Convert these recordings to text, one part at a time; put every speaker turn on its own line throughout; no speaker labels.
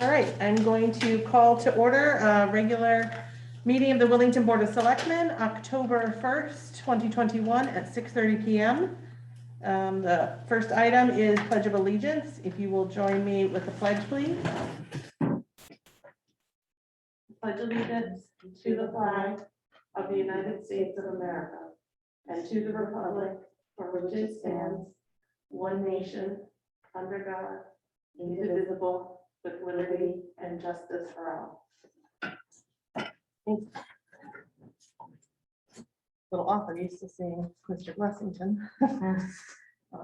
All right, I'm going to call to order a regular meeting of the Wellington Board of Selectmen, October 1st, 2021 at 6:30 p.m. The first item is Pledge of Allegiance. If you will join me with the pledge, please. Pledge allegiance to the flag of the United States of America and to the republic for which it stands, one nation, under God, indivisible, with liberty and justice for all. Thanks. A little off, I'm used to seeing Mr. Blessington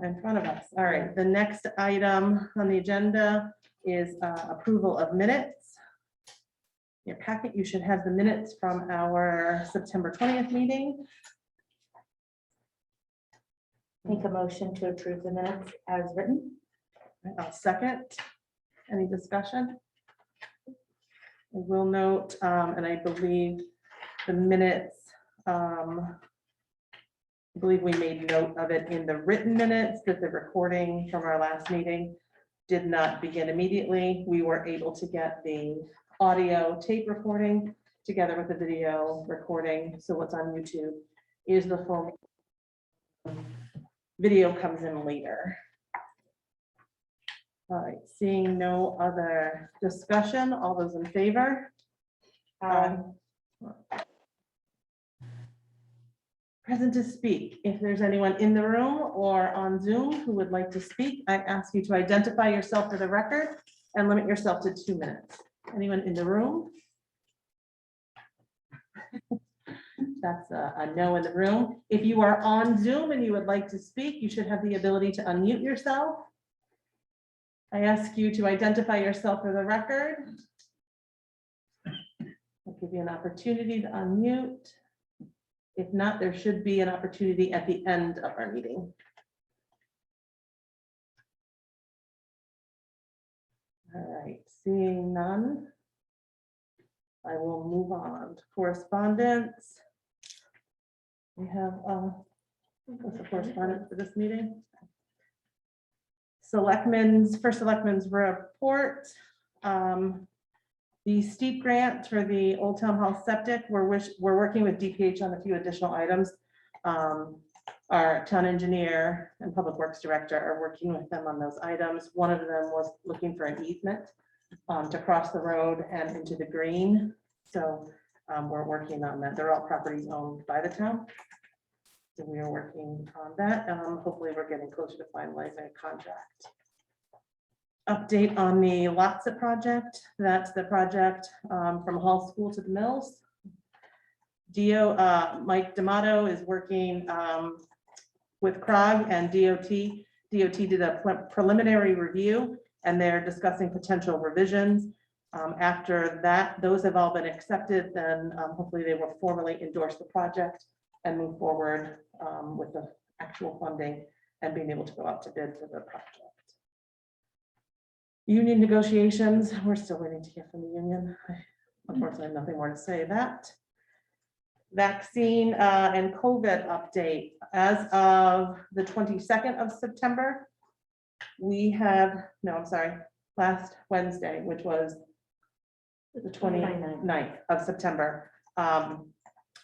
in front of us. All right, the next item on the agenda is approval of minutes. Your packet, you should have the minutes from our September 20th meeting.
Make a motion to approve the minutes as written.
I'll second. Any discussion? I will note, and I believe the minutes, I believe we made note of it in the written minutes that the recording from our last meeting did not begin immediately. We were able to get the audio tape recording together with the video recording. So what's on YouTube is the full video comes in later. All right, seeing no other discussion, all those in favor? Present to speak. If there's anyone in the room or on Zoom who would like to speak, I ask you to identify yourself for the record and limit yourself to 2 minutes. Anyone in the room? That's a no in the room. If you are on Zoom and you would like to speak, you should have the ability to unmute yourself. I ask you to identify yourself for the record. I'll give you an opportunity to unmute. If not, there should be an opportunity at the end of our meeting. All right, seeing none, I will move on to correspondence. We have what's the correspondence for this meeting? First Selectmen's report. The steep grant for the Old Town Hall Septic, we're working with DPH on a few additional items. Our town engineer and public works director are working with them on those items. One of them was looking for an easement to cross the road and into the green. So we're working on that. They're all properties owned by the town. So we are working on that. Hopefully we're getting closer to finalizing a contract. Update on the Lotsa project. That's the project from Hall School to the Mills. Mike D'Amato is working with CROG and DOT. DOT did a preliminary review and they're discussing potential revisions. After that, those have all been accepted, then hopefully they will formally endorse the project and move forward with the actual funding and being able to go out to bid for the project. Union negotiations, we're still waiting to hear from the union. Unfortunately, I have nothing more to say that. Vaccine and COVID update. As of the 22nd of September, we have, last Wednesday, which was the 29th of September.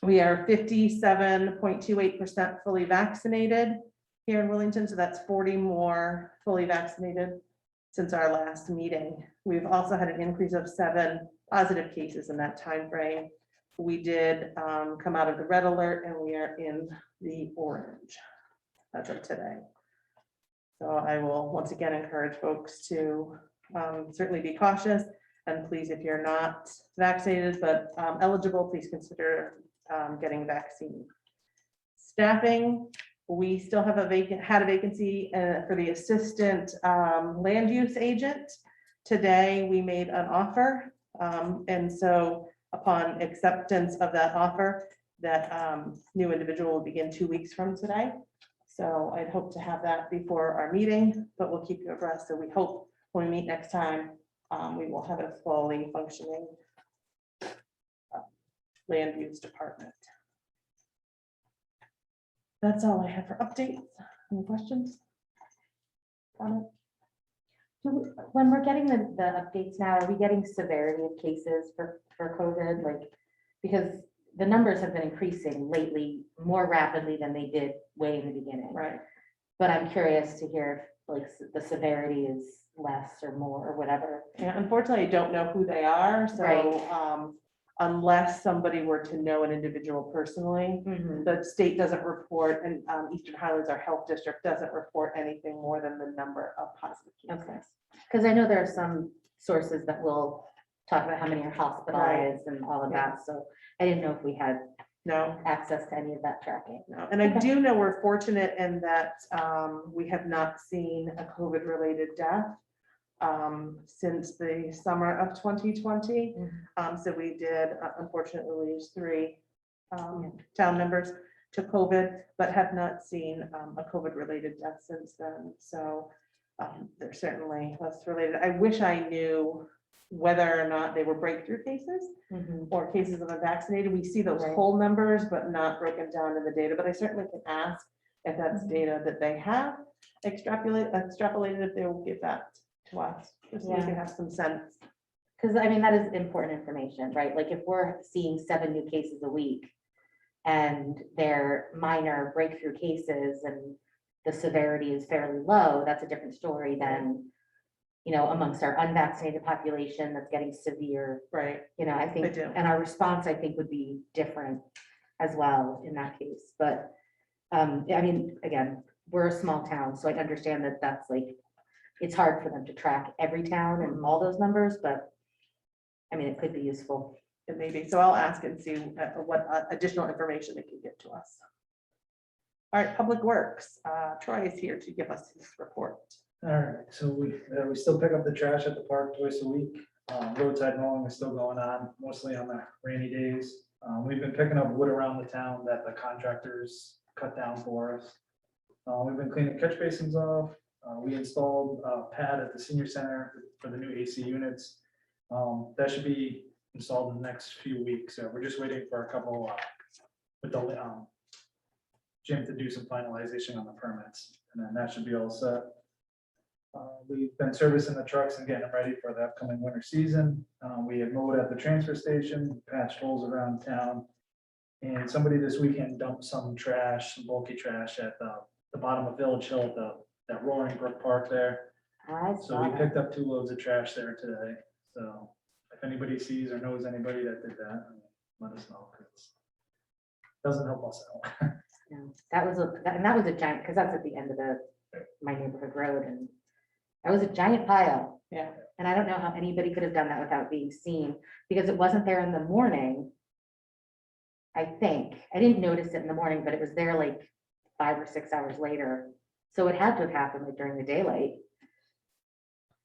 We are 57.28% fully vaccinated here in Wellington. So that's 40 more fully vaccinated since our last meeting. We've also had an increase of 7 positive cases in that time frame. We did come out of the red alert and we are in the orange as of today. So I will once again encourage folks to certainly be cautious, and please, if you're not vaccinated but eligible, please consider getting vaccine. Staffing, we still have a vacancy for the assistant land use agent. Today we made an offer, and so upon acceptance of that offer, that new individual will begin 2 weeks from today. So I'd hope to have that before our meeting, but we'll keep you abreast. So we hope when we meet next time, we will have a fully functioning land use department. That's all I have for updates. Any questions? Comment?
When we're getting the updates now, are we getting severity of cases for COVID? Like, because the numbers have been increasing lately more rapidly than they did way in the beginning.
Right.
But I'm curious to hear if like the severity is less or more or whatever.
Yeah, unfortunately, I don't know who they are,
Right.
so unless somebody were to know an individual personally, the state doesn't report, and Eastern Highlands, our health district, doesn't report anything more than the number of positive cases.
Okay, because I know there are some sources that will talk about how many are hospitalized and all of that, so I didn't know if we had
No,
access to any of that tracking.
no, and I
Okay.
do know we're fortunate in that we have not seen a COVID-related death since the summer of 2020. So we did unfortunately lose 3 town members to COVID, but have not seen a COVID-related death since then. So they're certainly less related. I wish I knew whether or not they were breakthrough cases or cases of unvaccinated. We see those
Right.
whole numbers, but not broken down in the data. But I certainly can ask if that's data that they have extrapolated, if they will give that to us, just so we
Yeah.
can have some sense.
Because I mean, that is important information, right? Like if we're seeing 7 new cases a week and they're minor breakthrough cases and the severity is fairly low, that's a different story than, you know, amongst our unvaccinated population that's getting severe,
Right.
you know, I think,
do.
and our response, I think, would be different as well in that case. But I mean, again, we're a small town, so I understand that that's like, it's hard for them to track every town and all those numbers, but I mean, it could be useful.
It may be. So I'll ask and see what additional information they can get to us. All right, Public Works. Troy is here to give us his report.
All right, so we still pick up the trash at the park twice a week. Roadside mowing is still going on, mostly on the rainy days. We've been picking up wood around the town that the contractors cut down for us. We've been cleaning catch basins off. We installed a pad at the senior center for the new AC units. That should be installed in the next few weeks. So we're just waiting for a couple with the Jim to do some finalization on the permits, and then that should be all set. We've been servicing the trucks and getting them ready for the upcoming winter season. We had mowed at the transfer station, patched holes around town. And somebody this weekend dumped some trash, some bulky trash at the bottom of Village Hill, that Roaring Brook Park there.
I
So
saw
we
that.
picked up 2 loads of trash there today. So if anybody sees or knows anybody that did that, let us know, because it doesn't help us out.
Yeah, that was a giant, because that's at the end of my neighborhood road, and that was a giant pile.
Yeah.
And I don't know how anybody could have done that without being seen, because it wasn't there in the morning. I think, I didn't notice it in the morning, but it was there like 5 or 6 hours later. So it had to have happened like during the daylight.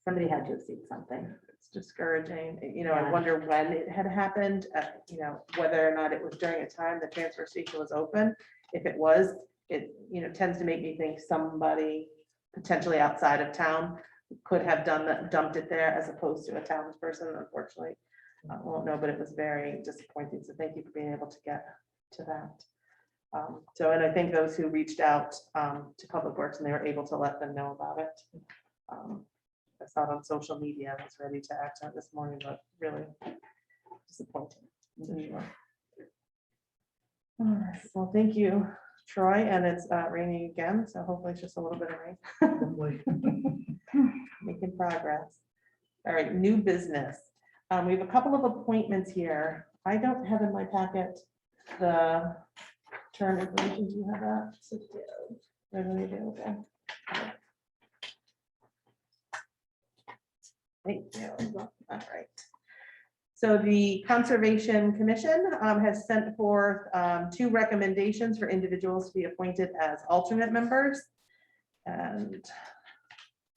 Somebody had to have seen something.
It's discouraging. You know,
Yeah.
I wonder when it had happened, you know, whether or not it was during a time the transfer station was open. If it was, it, you know, tends to make me think somebody potentially outside of town could have done that, dumped it there as opposed to a townsperson. Unfortunately, I won't know, but it was very disappointing. So thank you for being able to get to that. So, and I think those who reached out to Public Works and they were able to let them know about it. I saw it on social media. I was ready to act on it this morning, but really disappointing. Well, thank you, Troy, and it's raining again, so hopefully it's just a little bit of rain.
Hopefully.
Making progress. All right, new business. We have a couple of appointments here. I don't have in my packet the term information. Do you have that? Readily available. Thank you. All right. So the Conservation Commission has sent forth 2 recommendations for individuals to be appointed as alternate members. And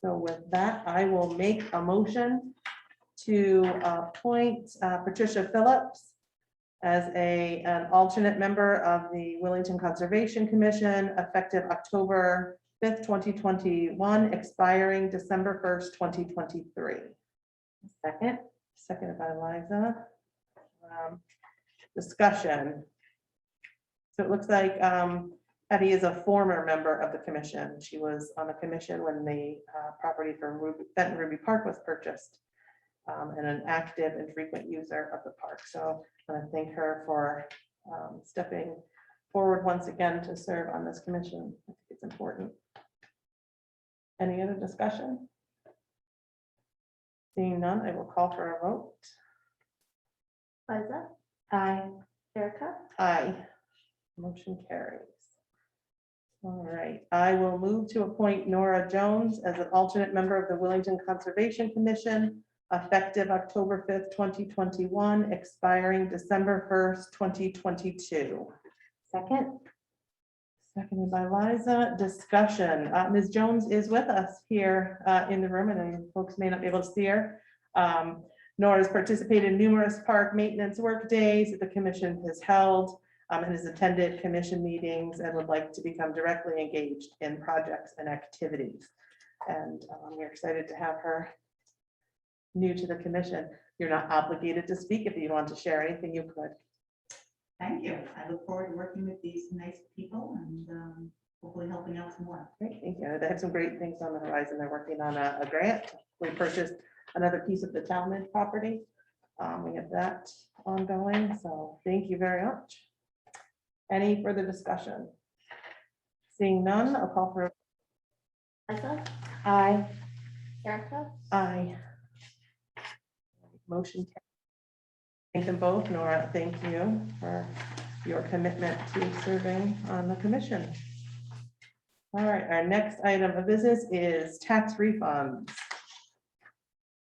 so with that, I will make a motion to appoint Patricia Phillips as an alternate member of the Wellington Conservation Commission effective October 5th, 2021, expiring December 1st, 2023.
Second.
Seconded by Liza. Discussion. So it looks like Patty is a former member of the commission. She was on the commission when the property for Benton Ruby Park was purchased, and an active and frequent user of the park. So I want to thank her for stepping forward once again to serve on this commission. I think it's important. Any other discussion? Seeing none, I will call for a vote.
Liza,
Aye.
Erica,
Aye. Motion carries. All right, I will move to appoint Nora Jones as an alternate member of the Wellington Conservation Commission, effective October 5th, 2021, expiring December 1st, 2022.
Second.
Seconded by Liza. Discussion. Ms. Jones is with us here in the room, and folks may not be able to see her. Nora has participated in numerous park maintenance work days that the commission has held, and has attended commission meetings and would like to become directly engaged in projects and activities. And we're excited to have her new to the commission. You're not obligated to speak. If you want to share anything, you could.
Thank you. I look forward to working with these nice people and hopefully helping out some more.
Great, thank you. They have some great things on the horizon. They're working on a grant. We purchased another piece of the Talmadge property. We have that ongoing, so thank you very much. Any further discussion? Seeing none, I'll call for.
Liza,
Aye.
Erica,
Aye. Motion. Thank them both. Nora, thank you for your commitment to serving on the commission. All right, our next item of business is tax refunds.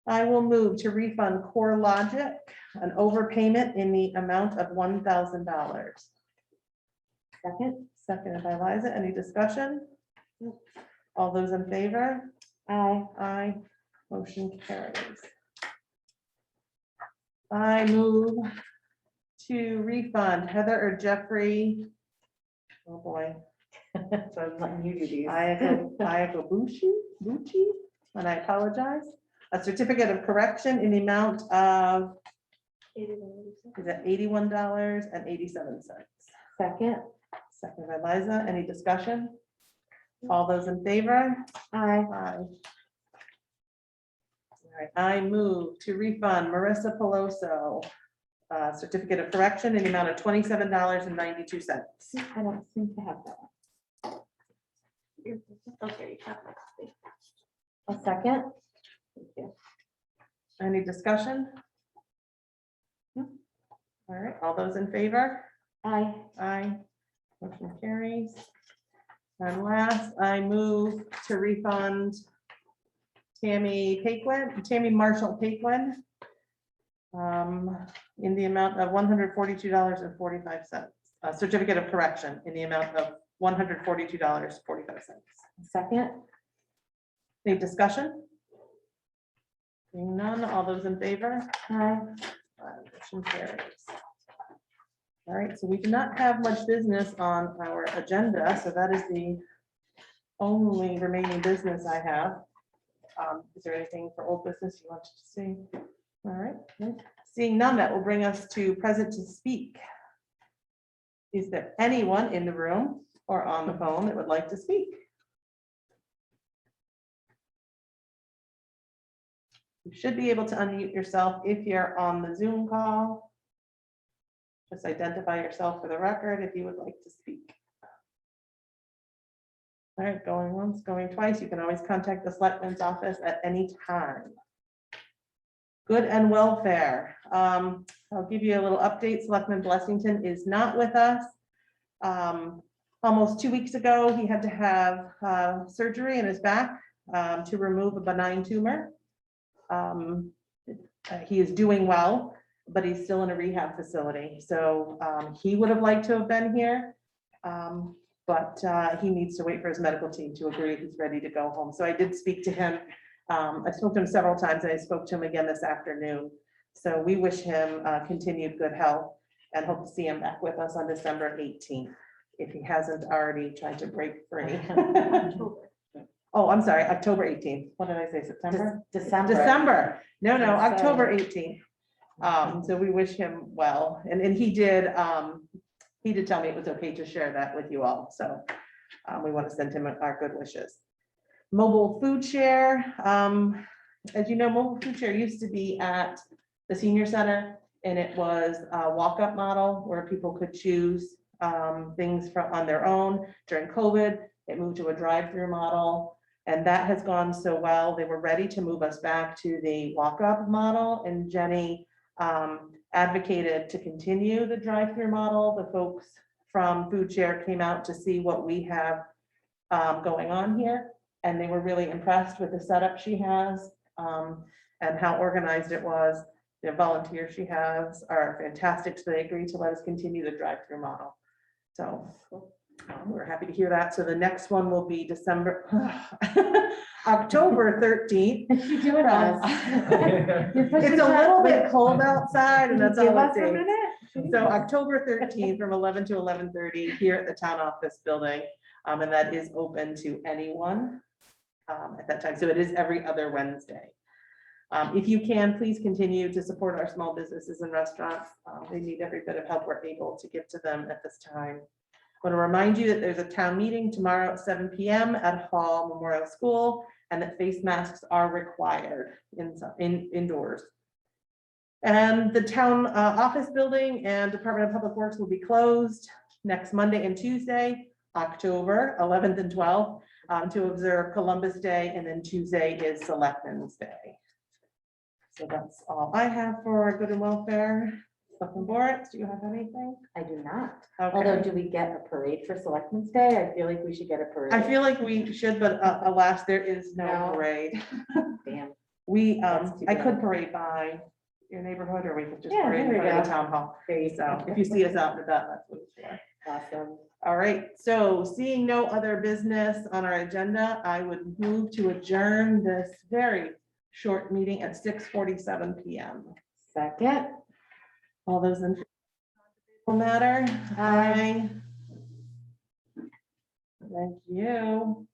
I will move to refund CoreLogic an overpayment in the amount of $1,000.
Second.
Seconded by Liza. Any discussion? All those in favor?
Aye.
Aye. Motion carries. I move to refund Heather or Jeffrey. Oh, boy.
So I'm letting you do these.
Ayako Bucci, and I apologize. A certificate of correction in the amount of, is it $81.87?
Second.
Second by Liza. Any discussion? All those in favor?
Aye.
Aye. All right, I move to refund Marissa Peloso certificate of correction in the amount of $27.92.
I don't seem to have that one.
okay, you have my copy.
A second. Thank you.
Any discussion? All right, all those in favor?
Aye.
Aye. Motion carries. And last, I move to refund Tammy Marshall Paquin in the amount of $142.45. A certificate of correction in the amount of $142.45.
Second.
Any discussion? Seeing none, all those in favor?
Aye.
Motion carries. All right, so we do not have much business on our agenda, so that is the only remaining business I have. Is there anything for old business you wanted to see? All right, seeing none, that will bring us to present to speak. Is there anyone in the room or on the phone that would like to speak? You should be able to unmute yourself if you're on the Zoom call. Just identify yourself for the record if you would like to speak. All right, going once, going twice. You can always contact the Selectmen's office at any time. Good and welfare. I'll give you a little update. Selectman Blessington is not with us. Almost 2 weeks ago, he had to have surgery in his back to remove a benign tumor. He is doing well, but he's still in a rehab facility. So he would have liked to have been here, but he needs to wait for his medical team to agree he's ready to go home. So I did speak to him. I spoke to him several times, and I spoke to him again this afternoon. So we wish him continued good health and hope to see him back with us on December 18th, if he hasn't already tried to break free. Oh, I'm sorry, October 18th. What did I say, September?
December.
No,
Sorry.
October 18th. So we wish him well. And he did he did tell me it was okay to share that with you all, so we want to send him our good wishes. Mobile food share, as you know, mobile food share used to be at the senior center, and it was a walk-up model where people could choose things on their own. During COVID, it moved to a drive-through model, and that has gone so well. They were ready to move us back to the walk-up model, and Jenny advocated to continue the drive-through model. The folks from Food Share came out to see what we have going on here, and they were really impressed with the setup she has and how organized it was. The volunteers she has are fantastic, so they agreed to let us continue the drive-through model. So we're happy to hear that. So the next one will be October 13th.
You do it us.
It's a little bit cold outside, and that's all
Give
it
us a
takes.
minute.
So October 13th from 11 to 11:30 here at the town office building. And that is open to anyone at that time. So it is every other Wednesday. If you can, please continue to support our small businesses and restaurants. They need every bit of help we're able to give to them at this time. I want to remind you that there's a town meeting tomorrow at 7 p.m. at Hall Memorial School, and that face masks are required indoors. And the town office building and Department of Public Works will be closed next Monday and Tuesday, October 11th and 12th, to observe Columbus Day, and then Tuesday is Selectmen's Day. So that's all I have for good and welfare. Selectman Boris, do you have anything?
I do not. Although,
Okay.
do we get a parade for Selectmen's Day? I feel like we should get a parade.
I feel like we should, but alas, there is no
No.
parade.
Damn.
We,
That's too
I
bad.
could parade by your neighborhood, or we could just
Yeah,
parade in
there we
front of the
go.
town hall.
There you
So
go.
if you see us out and about, that's what it's for.
Awesome.
All right, so seeing no other business on our agenda, I would move to adjourn this very short meeting at 6:47 p.m.
Second.
All those in favor matter? Aye. Thank you.